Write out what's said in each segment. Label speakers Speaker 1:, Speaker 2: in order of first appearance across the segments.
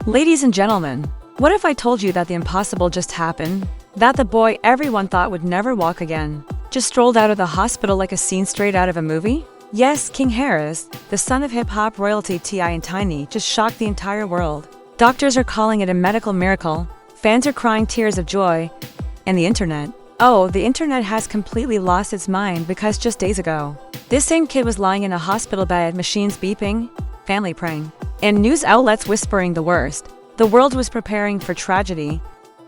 Speaker 1: Ladies and gentlemen, what if I told you that the impossible just happened? That the boy everyone thought would never walk again just strolled out of the hospital like a scene straight out of a movie? Yes, King Harris, the son of hip-hop royalty T.I. and Tiny, just shocked the entire world. Doctors are calling it a medical miracle, fans are crying tears of joy, and the internet. Oh, the internet has completely lost its mind because just days ago, this same kid was lying in a hospital bed, machines beeping, family praying, and news outlets whispering the worst. The world was preparing for tragedy,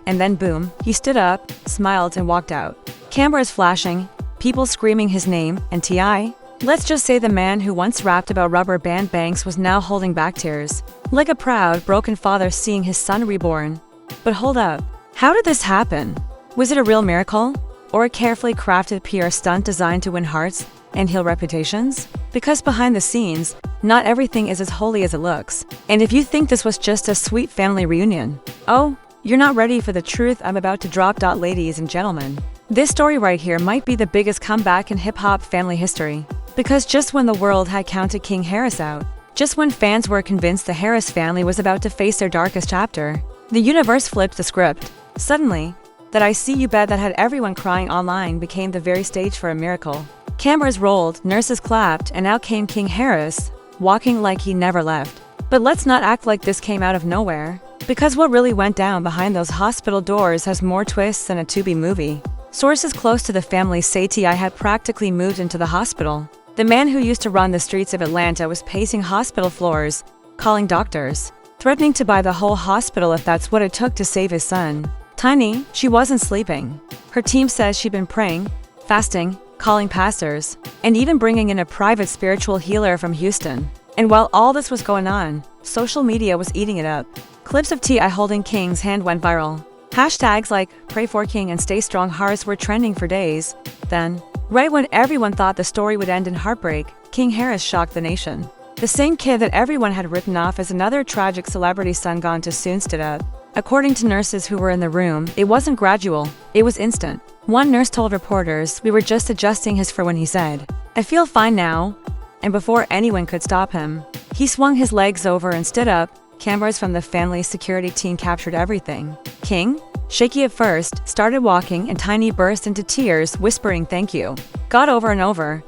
Speaker 1: and then boom, he stood up, smiled, and walked out. Cameras flashing, people screaming his name, and T.I.? Let's just say the man who once rapped about rubber band banks was now holding back tears, like a proud, broken father seeing his son reborn. But hold up, how did this happen? Was it a real miracle? Or a carefully crafted PR stunt designed to win hearts and heal reputations? Because behind the scenes, not everything is as holy as it looks. And if you think this was just a sweet family reunion, oh, you're not ready for the truth I'm about to drop. Ladies and gentlemen, this story right here might be the biggest comeback in hip-hop family history. Because just when the world had counted King Harris out, just when fans were convinced the Harris family was about to face their darkest chapter, the universe flipped the script. Suddenly, that I See You bet that had everyone crying online became the very stage for a miracle. Cameras rolled, nurses clapped, and out came King Harris, walking like he never left. But let's not act like this came out of nowhere, because what really went down behind those hospital doors has more twists than a Tubi movie. Sources close to the family say T.I. had practically moved into the hospital. The man who used to run the streets of Atlanta was pacing hospital floors, calling doctors, threatening to buy the whole hospital if that's what it took to save his son. Tiny, she wasn't sleeping. Her team says she'd been praying, fasting, calling pastors, and even bringing in a private spiritual healer from Houston. And while all this was going on, social media was eating it up. Clips of T.I. holding King's hand went viral. Hashtags like Pray for King and Stay Strong Hearts were trending for days. Then, right when everyone thought the story would end in heartbreak, King Harris shocked the nation. The same kid that everyone had written off as another tragic celebrity son gone too soon stood up. According to nurses who were in the room, it wasn't gradual, it was instant. One nurse told reporters, "We were just adjusting his fur when he said, 'I feel fine now.'" And before anyone could stop him, he swung his legs over and stood up. Cameras from the family's security team captured everything. King, shaky at first, started walking, and Tiny burst into tears, whispering thank you, God over and over.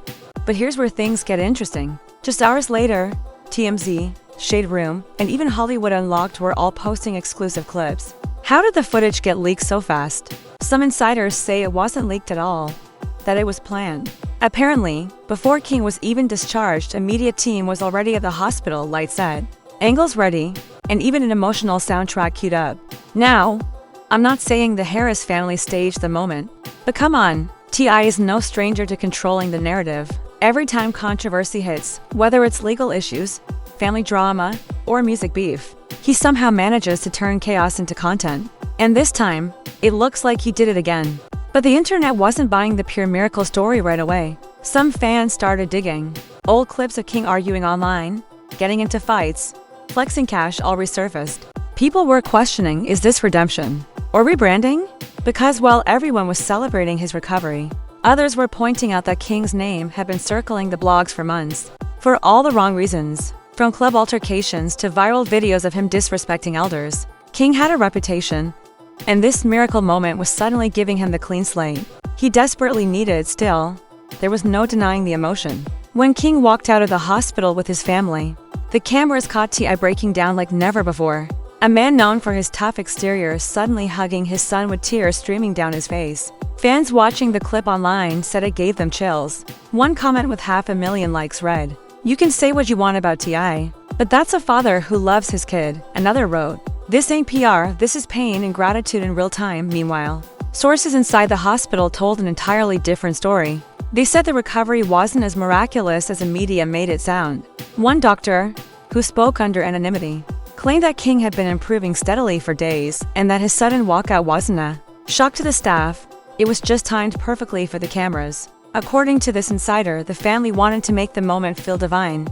Speaker 1: But here's where things get interesting. Just hours later, TMZ, Shade Room, and even Hollywood Unlocked were all posting exclusive clips. How did the footage get leaked so fast? Some insiders say it wasn't leaked at all, that it was planned. Apparently, before King was even discharged, a media team was already at the hospital, lights set, angles ready, and even an emotional soundtrack queued up. Now, I'm not saying the Harris family staged the moment, but come on, T.I. is no stranger to controlling the narrative. Every time controversy hits, whether it's legal issues, family drama, or music beef, he somehow manages to turn chaos into content. And this time, it looks like he did it again. But the internet wasn't buying the pure miracle story right away. Some fans started digging. Old clips of King arguing online, getting into fights, flexing cash all resurfaced. People were questioning, is this redemption? Or rebranding? Because while everyone was celebrating his recovery, others were pointing out that King's name had been circling the blogs for months. For all the wrong reasons. From club altercations to viral videos of him disrespecting elders, King had a reputation, and this miracle moment was suddenly giving him the clean slate he desperately needed. Still, there was no denying the emotion. When King walked out of the hospital with his family, the cameras caught T.I. breaking down like never before. A man known for his tough exterior suddenly hugging his son with tears streaming down his face. Fans watching the clip online said it gave them chills. One comment with 500,000 likes read, "You can say what you want about T.I., but that's a father who loves his kid." Another wrote, "This ain't PR, this is pain and gratitude in real time." Meanwhile, sources inside the hospital told an entirely different story. They said the recovery wasn't as miraculous as the media made it sound. One doctor, who spoke under anonymity, claimed that King had been improving steadily for days and that his sudden walkout wasn't a shock to the staff. It was just timed perfectly for the cameras. According to this insider, the family wanted to make the moment feel divine.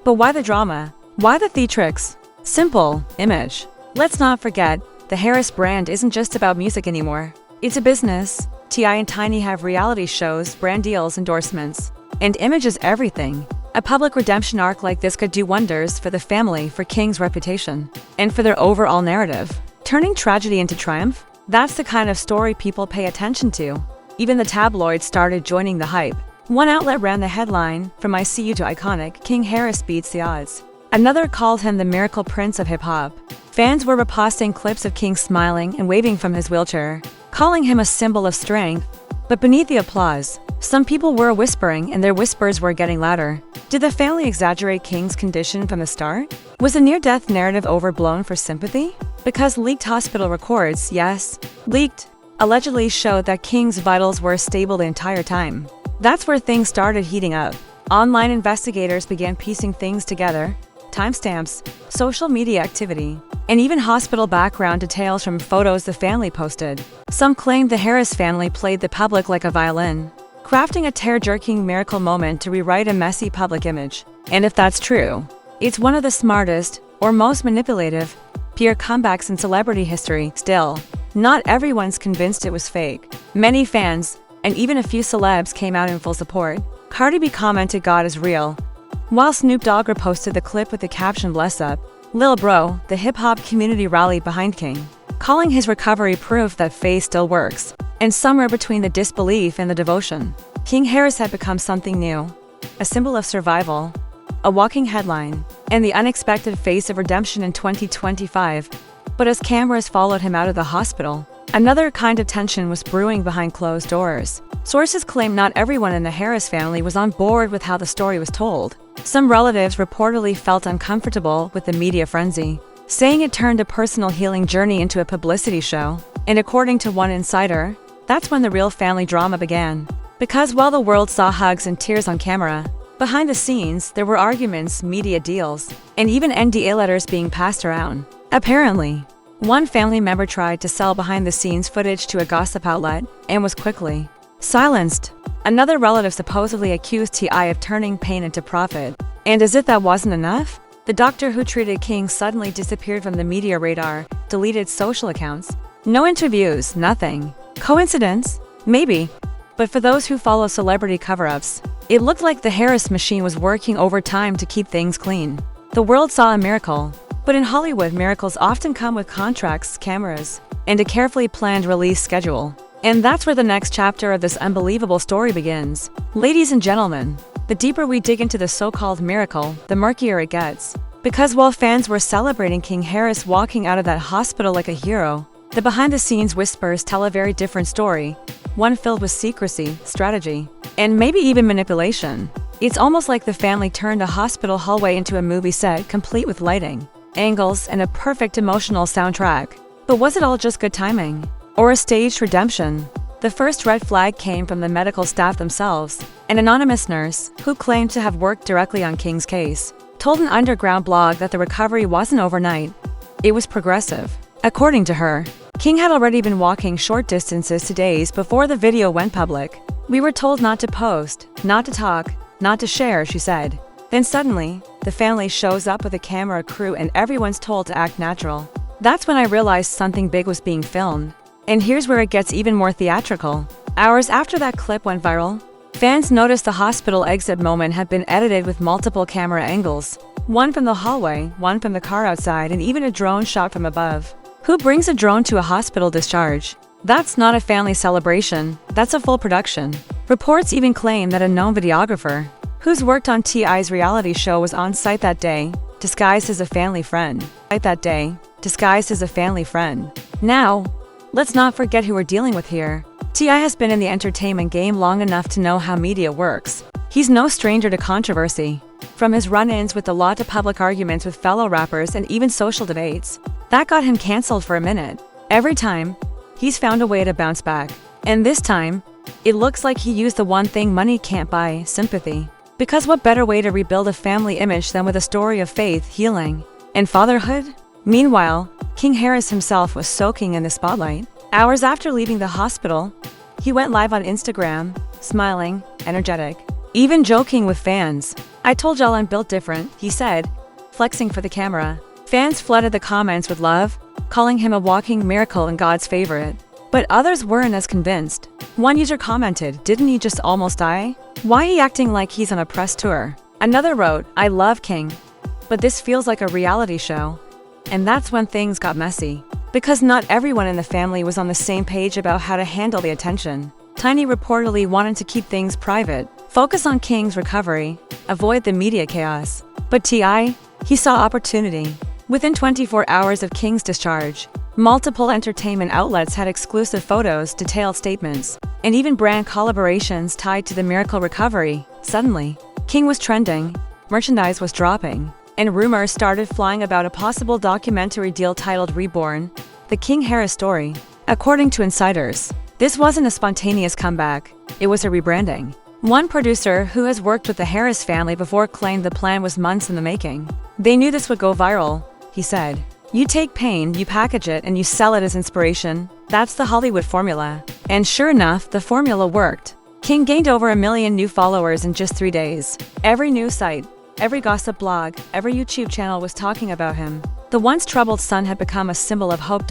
Speaker 1: But why the drama? Why the theatrics? Simple, image. Let's not forget, the Harris brand isn't just about music anymore. It's a business. T.I. and Tiny have reality shows, brand deals, endorsements. And image is everything. A public redemption arc like this could do wonders for the family, for King's reputation, and for their overall narrative. Turning tragedy into triumph? That's the kind of story people pay attention to. Even the tabloids started joining the hype. One outlet ran the headline, "From ICU to iconic, King Harris beats the odds." Another called him the miracle prince of hip-hop. Fans were reposting clips of King smiling and waving from his wheelchair, calling him a symbol of strength. But beneath the applause, some people were whispering, and their whispers were getting louder. Did the family exaggerate King's condition from the start? Was the near-death narrative overblown for sympathy? Because leaked hospital records, yes, leaked, allegedly showed that King's vitals were stable the entire time. That's where things started heating up. Online investigators began piecing things together: timestamps, social media activity, and even hospital background details from photos the family posted. Some claimed the Harris family played the public like a violin, crafting a tear-jerking miracle moment to rewrite a messy public image. And if that's true, it's one of the smartest, or most manipulative, PR comebacks in celebrity history. Still, not everyone's convinced it was fake. Many fans, and even a few celebs, came out in full support. Cardi B commented God is real, while Snoop Dogg reposted the clip with the caption "Bless up." Lil Bro, the hip-hop community rallied behind King, calling his recovery proof that faith still works. And somewhere between the disbelief and the devotion, King Harris had become something new, a symbol of survival, a walking headline, and the unexpected face of redemption in 2025. But as cameras followed him out of the hospital, another kind of tension was brewing behind closed doors. Sources claim not everyone in the Harris family was on board with how the story was told. Some relatives reportedly felt uncomfortable with the media frenzy, saying it turned a personal healing journey into a publicity show. And according to one insider, that's when the real family drama began. Because while the world saw hugs and tears on camera, behind the scenes there were arguments, media deals, and even NDA letters being passed around. Apparently, one family member tried to sell behind-the-scenes footage to a gossip outlet and was quickly silenced. Another relative supposedly accused T.I. of turning pain into profit. And as if that wasn't enough, the doctor who treated King suddenly disappeared from the media radar, deleted social accounts. No interviews, nothing. Coincidence? Maybe. But for those who follow celebrity cover-ups, it looked like the Harris machine was working overtime to keep things clean. The world saw a miracle. But in Hollywood, miracles often come with contracts, cameras, and a carefully planned release schedule. And that's where the next chapter of this unbelievable story begins. Ladies and gentlemen, the deeper we dig into the so-called miracle, the murkier it gets. Because while fans were celebrating King Harris walking out of that hospital like a hero, the behind-the-scenes whispers tell a very different story, one filled with secrecy, strategy, and maybe even manipulation. It's almost like the family turned a hospital hallway into a movie set, complete with lighting, angles, and a perfect emotional soundtrack. But was it all just good timing? Or a staged redemption? The first red flag came from the medical staff themselves. An anonymous nurse, who claimed to have worked directly on King's case, told an underground blog that the recovery wasn't overnight. It was progressive. According to her, King had already been walking short distances to days before the video went public. "We were told not to post, not to talk, not to share," she said. Then suddenly, the family shows up with a camera crew and everyone's told to act natural. That's when I realized something big was being filmed. And here's where it gets even more theatrical. Hours after that clip went viral, fans noticed the hospital exit moment had been edited with multiple camera angles. One from the hallway, one from the car outside, and even a drone shot from above. Who brings a drone to a hospital discharge? That's not a family celebration, that's a full production. Reports even claim that a known videographer, who's worked on T.I.'s reality show, was on site that day, disguised as a family friend. Now, let's not forget who we're dealing with here. T.I. has been in the entertainment game long enough to know how media works. He's no stranger to controversy. From his run-ins with the law to public arguments with fellow rappers and even social debates, that got him canceled for a minute. Every time, he's found a way to bounce back. And this time, it looks like he used the one thing money can't buy: sympathy. Because what better way to rebuild a family image than with a story of faith, healing, and fatherhood? Meanwhile, King Harris himself was soaking in the spotlight. Hours after leaving the hospital, he went live on Instagram, smiling, energetic, even joking with fans. "I told y'all I'm built different," he said, flexing for the camera. Fans flooded the comments with love, calling him a walking miracle and God's favorite. But others weren't as convinced. One user commented, "Didn't he just almost die? Why he acting like he's on a press tour?" Another wrote, "I love King, but this feels like a reality show." And that's when things got messy. Because not everyone in the family was on the same page about how to handle the attention. Tiny reportedly wanted to keep things private, focus on King's recovery, avoid the media chaos. But T.I., he saw opportunity. Within 24 hours of King's discharge, multiple entertainment outlets had exclusive photos, detailed statements, and even brand collaborations tied to the miracle recovery. Suddenly, King was trending, merchandise was dropping, and rumors started flying about a possible documentary deal titled Reborn, The King Harris Story. According to insiders, this wasn't a spontaneous comeback, it was a rebranding. One producer who has worked with the Harris family before claimed the plan was months in the making. "They knew this would go viral," he said. "You take pain, you package it, and you sell it as inspiration. That's the Hollywood formula." And sure enough, the formula worked. King gained over 1 million new followers in just 3 days. Every news site, every gossip blog, every YouTube channel was talking about him. The once troubled son had become a symbol of hope.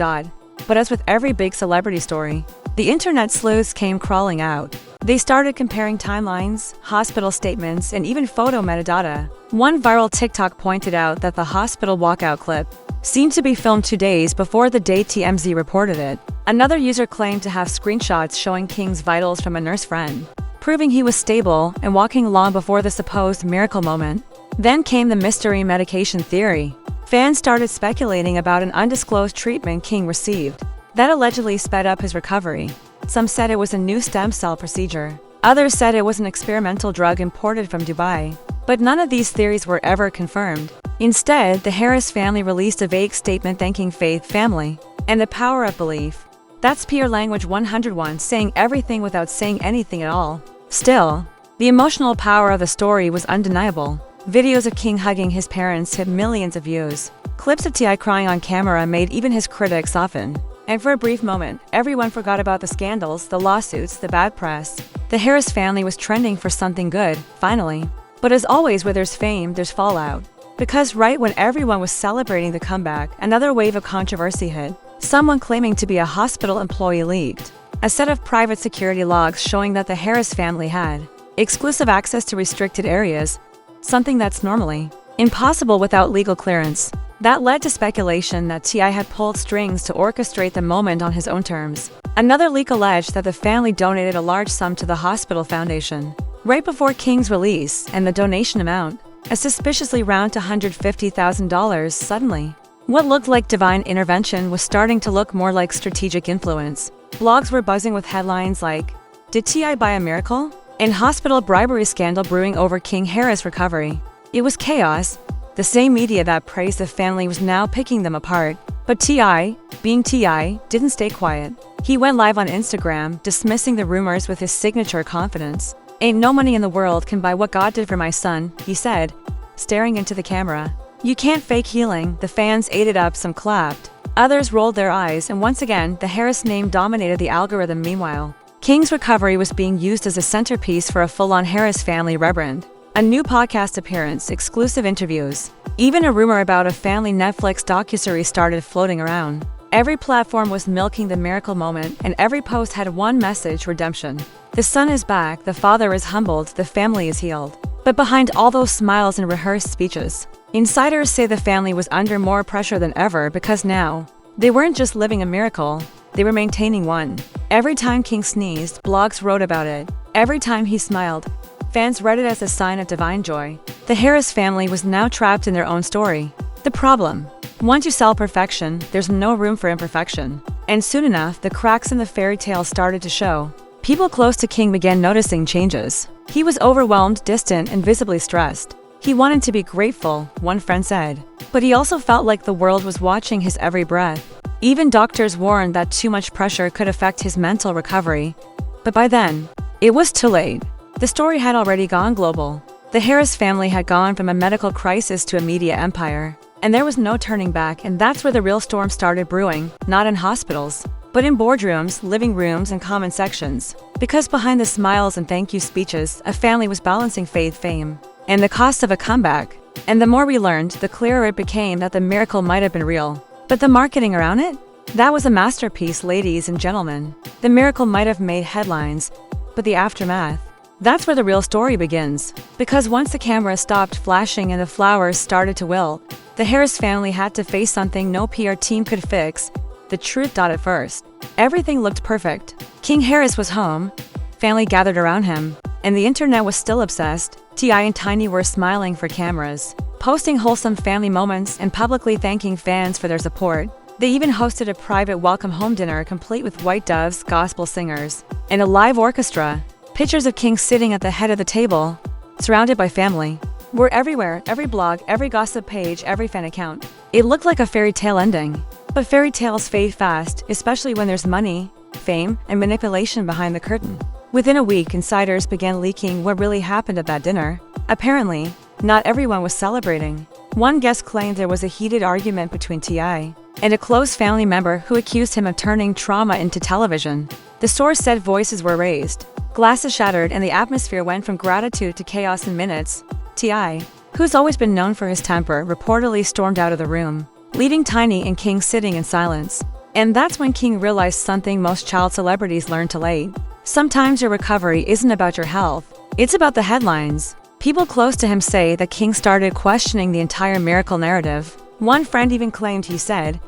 Speaker 1: But as with every big celebrity story, the internet sleuths came crawling out. They started comparing timelines, hospital statements, and even photo metadata. One viral TikTok pointed out that the hospital walkout clip seemed to be filmed 2 days before the date TMZ reported it. Another user claimed to have screenshots showing King's vitals from a nurse friend, proving he was stable and walking long before the supposed miracle moment. Then came the mystery medication theory. Fans started speculating about an undisclosed treatment King received that allegedly sped up his recovery. Some said it was a new stem cell procedure. Others said it was an experimental drug imported from Dubai. But none of these theories were ever confirmed. Instead, the Harris family released a vague statement thanking faith, family, and the power of belief. That's pure language 101, saying everything without saying anything at all. Still, the emotional power of the story was undeniable. Videos of King hugging his parents hit millions of views. Clips of T.I. crying on camera made even his critics soften. And for a brief moment, everyone forgot about the scandals, the lawsuits, the bad press. The Harris family was trending for something good, finally. But as always, where there's fame, there's fallout. Because right when everyone was celebrating the comeback, another wave of controversy hit. Someone claiming to be a hospital employee leaked a set of private security logs showing that the Harris family had exclusive access to restricted areas, something that's normally impossible without legal clearance. That led to speculation that T.I. had pulled strings to orchestrate the moment on his own terms. Another leak alleged that the family donated a large sum to the hospital foundation right before King's release, and the donation amount, a suspiciously round to $150,000. Suddenly, what looked like divine intervention was starting to look more like strategic influence. Blogs were buzzing with headlines like, "Did T.I. buy a miracle?" and "Hospital bribery scandal brewing over King Harris recovery." It was chaos. The same media that praised the family was now picking them apart. But T.I., being T.I., didn't stay quiet. He went live on Instagram, dismissing the rumors with his signature confidence. "Ain't no money in the world can buy what God did for my son," he said, staring into the camera. "You can't fake healing." The fans ate it up, some clapped. Others rolled their eyes, and once again, the Harris name dominated the algorithm. Meanwhile, King's recovery was being used as a centerpiece for a full-on Harris family rebrand. A new podcast appearance, exclusive interviews, even a rumor about a family Netflix docuseries started floating around. Every platform was milking the miracle moment, and every post had one message: redemption. The son is back, the father is humbled, the family is healed. But behind all those smiles and rehearsed speeches, insiders say the family was under more pressure than ever, because now, they weren't just living a miracle, they were maintaining one. Every time King sneezed, blogs wrote about it. Every time he smiled, fans read it as a sign of divine joy. The Harris family was now trapped in their own story. The problem: once you sell perfection, there's no room for imperfection. And soon enough, the cracks in the fairy tale started to show. People close to King began noticing changes. He was overwhelmed, distant, and visibly stressed. He wanted to be grateful, one friend said. But he also felt like the world was watching his every breath. Even doctors warned that too much pressure could affect his mental recovery. But by then, it was too late. The story had already gone global. The Harris family had gone from a medical crisis to a media empire. And there was no turning back, and that's where the real storm started brewing, not in hospitals, but in boardrooms, living rooms, and comment sections. Because behind the smiles and thank you speeches, a family was balancing faith, fame, and the cost of a comeback. And the more we learned, the clearer it became that the miracle might have been real. But the marketing around it? That was a masterpiece, ladies and gentlemen. The miracle might have made headlines, but the aftermath, That's where the real story begins. Because once the camera stopped flashing and the flowers started to wilt, the Harris family had to face something no PR team could fix. The truth. At first, everything looked perfect. King Harris was home, family gathered around him, and the internet was still obsessed. T.I. and Tiny were smiling for cameras, posting wholesome family moments and publicly thanking fans for their support. They even hosted a private welcome home dinner complete with white doves, gospel singers, and a live orchestra. Pictures of King sitting at the head of the table, surrounded by family, were everywhere. Every blog, every gossip page, every fan account. It looked like a fairy tale ending. But fairy tales fade fast, especially when there's money, fame, and manipulation behind the curtain. Within a week, insiders began leaking what really happened at that dinner. Apparently, not everyone was celebrating. One guest claimed there was a heated argument between T.I. and a close family member who accused him of turning trauma into television. The source said voices were raised, glasses shattered, and the atmosphere went from gratitude to chaos in minutes. T.I., who's always been known for his temper, reportedly stormed out of the room, leaving Tiny and King sitting in silence. And that's when King realized something most child celebrities learn too late. Sometimes your recovery isn't about your health, it's about the headlines. People close to him say that King started questioning the entire miracle narrative. One friend even claimed he said,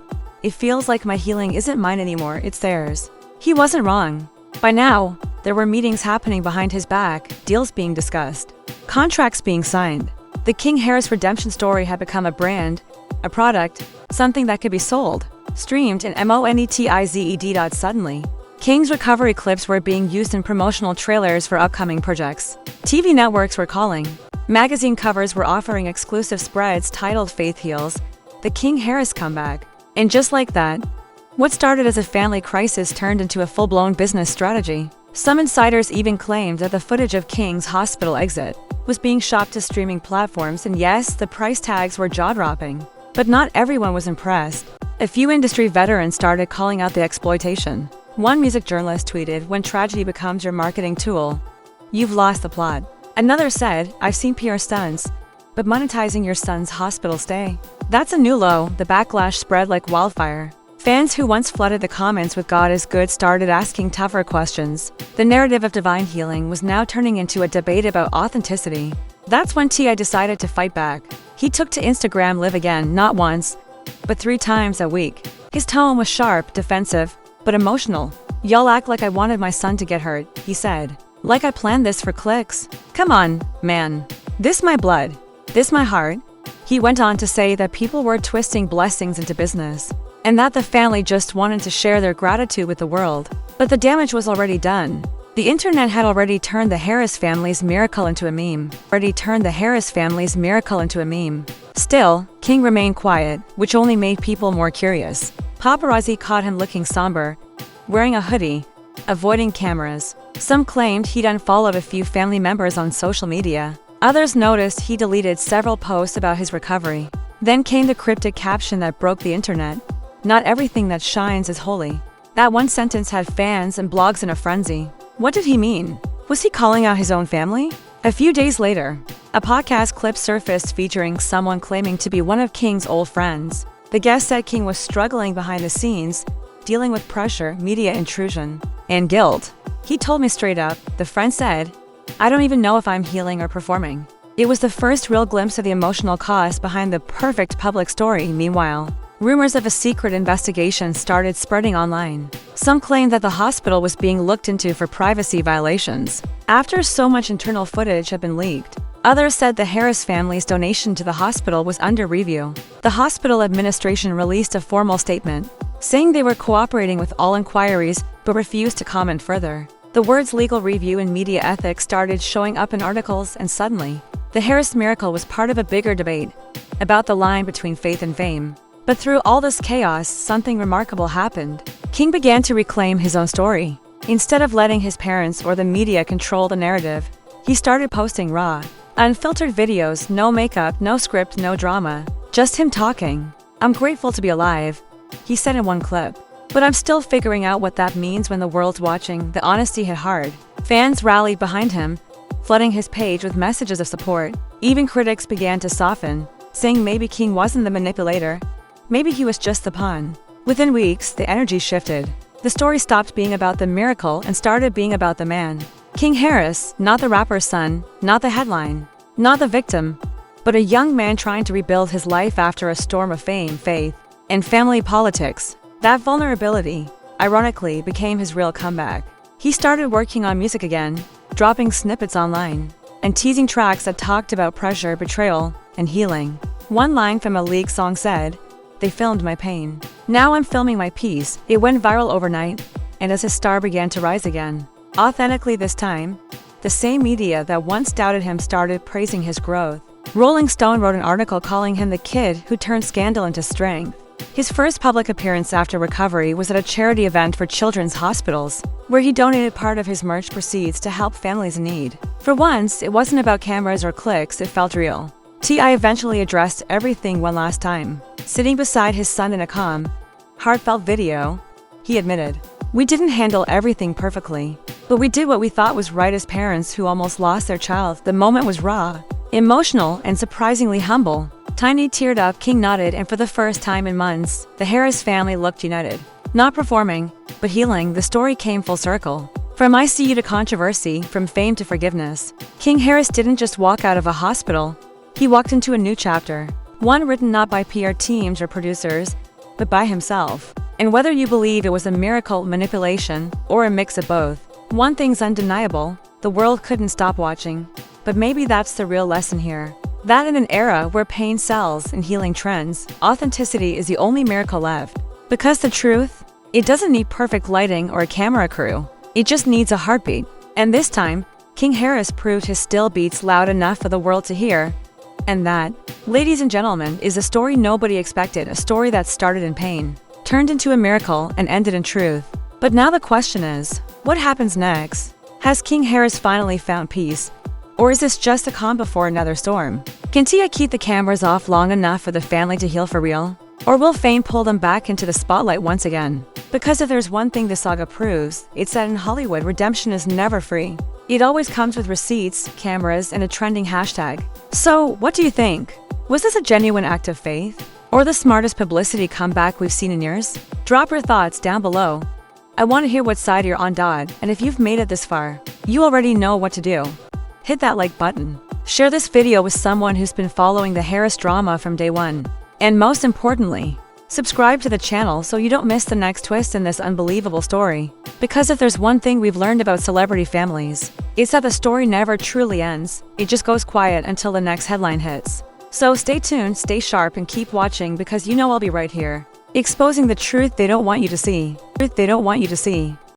Speaker 1: "It feels like my healing isn't mine anymore, it's theirs." He wasn't wrong. By now, there were meetings happening behind his back, deals being discussed, contracts being signed. The King Harris redemption story had become a brand, a product, something that could be sold, streamed, and monetized. Suddenly, King's recovery clips were being used in promotional trailers for upcoming projects. TV networks were calling. Magazine covers were offering exclusive spreads titled "Faith Heals, the King Harris Comeback." And just like that, what started as a family crisis turned into a full-blown business strategy. Some insiders even claimed that the footage of King's hospital exit was being shopped to streaming platforms, and yes, the price tags were jaw-dropping. But not everyone was impressed. A few industry veterans started calling out the exploitation. One music journalist tweeted, "When tragedy becomes your marketing tool, you've lost the plot." Another said, "I've seen PR stunts, but monetizing your son's hospital stay, that's a new low." The backlash spread like wildfire. Fans who once flooded the comments with "God is good" started asking tougher questions. The narrative of divine healing was now turning into a debate about authenticity. That's when T.I. decided to fight back. He took to Instagram Live again, not once, but 3 times a week. His tone was sharp, defensive, but emotional. "Y'all act like I wanted my son to get hurt," he said. "Like I planned this for clicks. Come on, man. This my blood. This my heart." He went on to say that people were twisting blessings into business, and that the family just wanted to share their gratitude with the world. But the damage was already done. The internet had already turned the Harris family's miracle into a meme. Still, King remained quiet, which only made people more curious. Paparazzi caught him looking somber, wearing a hoodie, avoiding cameras. Some claimed he'd unfollowed a few family members on social media. Others noticed he deleted several posts about his recovery. Then came the cryptic caption that broke the internet: "Not everything that shines is holy." That one sentence had fans and blogs in a frenzy. What did he mean? Was he calling out his own family? A few days later, a podcast clip surfaced featuring someone claiming to be one of King's old friends. The guest said King was struggling behind the scenes, dealing with pressure, media intrusion, and guilt. "He told me straight up," the friend said, "I don't even know if I'm healing or performing." It was the first real glimpse of the emotional cost behind the perfect public story. Meanwhile, rumors of a secret investigation started spreading online. Some claimed that the hospital was being looked into for privacy violations, after so much internal footage had been leaked. Others said the Harris family's donation to the hospital was under review. The hospital administration released a formal statement, saying they were cooperating with all inquiries but refused to comment further. The words legal review and media ethics started showing up in articles, and suddenly, the Harris miracle was part of a bigger debate about the line between faith and fame. But through all this chaos, something remarkable happened. King began to reclaim his own story. Instead of letting his parents or the media control the narrative, he started posting raw, unfiltered videos, no makeup, no script, no drama, just him talking. "I'm grateful to be alive," he said in one clip. "But I'm still figuring out what that means when the world's watching." The honesty hit hard. Fans rallied behind him, flooding his page with messages of support. Even critics began to soften, saying maybe King wasn't the manipulator. Maybe he was just the pawn. Within weeks, the energy shifted. The story stopped being about the miracle and started being about the man. King Harris, not the rapper's son, not the headline, not the victim, but a young man trying to rebuild his life after a storm of fame, faith, and family politics. That vulnerability, ironically, became his real comeback. He started working on music again, dropping snippets online, and teasing tracks that talked about pressure, betrayal, and healing. One line from a League song said, "They filmed my pain. Now I'm filming my peace." It went viral overnight, and as his star began to rise again, authentically this time, the same media that once doubted him started praising his growth. Rolling Stone wrote an article calling him the kid who turned scandal into strength. His first public appearance after recovery was at a charity event for children's hospitals, where he donated part of his merch proceeds to help families in need. For once, it wasn't about cameras or clicks, it felt real. T.I. eventually addressed everything one last time. Sitting beside his son in a calm, heartfelt video, he admitted, "We didn't handle everything perfectly, but we did what we thought was right as parents who almost lost their child. The moment was raw, emotional, and surprisingly humble." Tiny teared up, King nodded, and for the first time in months, the Harris family looked united. Not performing, but healing. The story came full circle. From ICU to controversy, from fame to forgiveness, King Harris didn't just walk out of a hospital. He walked into a new chapter, one written not by PR teams or producers, but by himself. And whether you believe it was a miracle, manipulation, or a mix of both, one thing's undeniable: the world couldn't stop watching. But maybe that's the real lesson here. That in an era where pain sells and healing trends, authenticity is the only miracle left. Because the truth, it doesn't need perfect lighting or a camera crew. It just needs a heartbeat. And this time, King Harris proved his still beats loud enough for the world to hear. And that, ladies and gentlemen, is a story nobody expected, a story that started in pain, turned into a miracle, and ended in truth. But now the question is, what happens next? Has King Harris finally found peace? Or is this just a calm before another storm? Can Tia keep the cameras off long enough for the family to heal for real? Or will fame pull them back into the spotlight once again? Because if there's one thing the saga proves, it's that in Hollywood, redemption is never free. It always comes with receipts, cameras, and a trending hashtag. So, what do you think? Was this a genuine act of faith? Or the smartest publicity comeback we've seen in years? Drop your thoughts down below. I want to hear what side you're on, Dodd, and if you've made it this far, you already know what to do. Hit that like button. Share this video with someone who's been following the Harris drama from day one. And most importantly, subscribe to the channel so you don't miss the next twist in this unbelievable story. Because if there's one thing we've learned about celebrity families, it's that the story never truly ends. It just goes quiet until the next headline hits. So stay tuned, stay sharp, and keep watching, because you know I'll be right here, exposing the truth they don't want you to see.